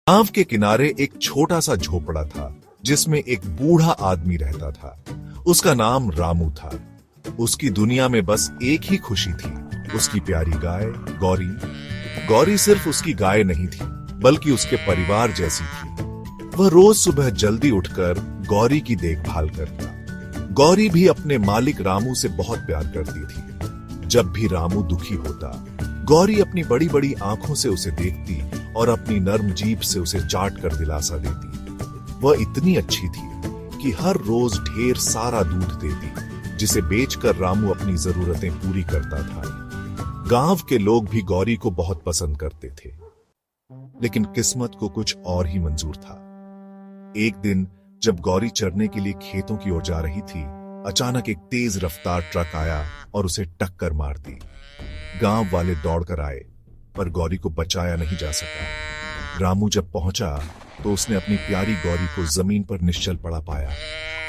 गांव के किनारे एक छोटा सा झोपड़ा था जिसमें एक बूढ़ा आदमी रहता था। उसका नाम रामू था। उसकी दुनिया में बस एक ही खुशी थी, उसकी प्यारी गाय गौरी। गौरी सिर्फ उसकी गाय नहीं थी बल्कि उसके परिवार जैसी थी। वह रोज सुबह जल्दी उठकर गौरी की देखभाल करता। गौरी भी अपने मालिक रामू से बहुत प्यार करती थी। जब भी रामू दुखी होता, गौरी अपनी बड़ी बड़ी आंखों से उसे देखती और अपनी नर्म जीभ से उसे चाट कर दिलासा देती। वह इतनी अच्छी थी कि हर रोज ढेर सारा दूध देती, जिसे बेचकर रामू अपनी जरूरतें पूरी करता था। गांव के लोग भी गौरी को बहुत पसंद करते थे, लेकिन किस्मत को कुछ और ही मंजूर था। एक दिन जब गौरी चरने के लिए खेतों की ओर जा रही थी, अचानक एक तेज रफ्तार ट्रक आया और उसे टक्कर मार दी। गांव वाले दौड़कर आए, पर गौरी को बचाया नहीं जा सका। रामू जब पहुंचा तो उसने अपनी प्यारी गौरी को जमीन पर निश्चल पड़ा पाया।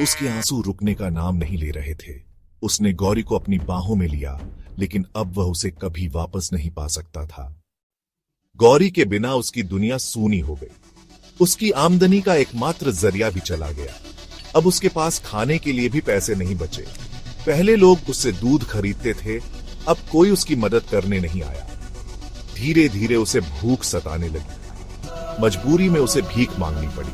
उसके आंसू रुकने का नाम नहीं ले रहे थे। उसने गौरी को अपनी बाहों में लिया, लेकिन अब वह उसे कभी वापस नहीं पा सकता था। गौरी के बिना उसकी दुनिया सूनी हो गई। उसकी आमदनी का एकमात्र जरिया भी चला गया। अब उसके पास खाने के लिए भी पैसे नहीं बचे। पहले लोग उससे दूध खरीदते थे, अब कोई उसकी मदद करने नहीं आया। धीरे धीरे उसे भूख सताने लगी। मजबूरी में उसे भीख मांगनी पड़ी।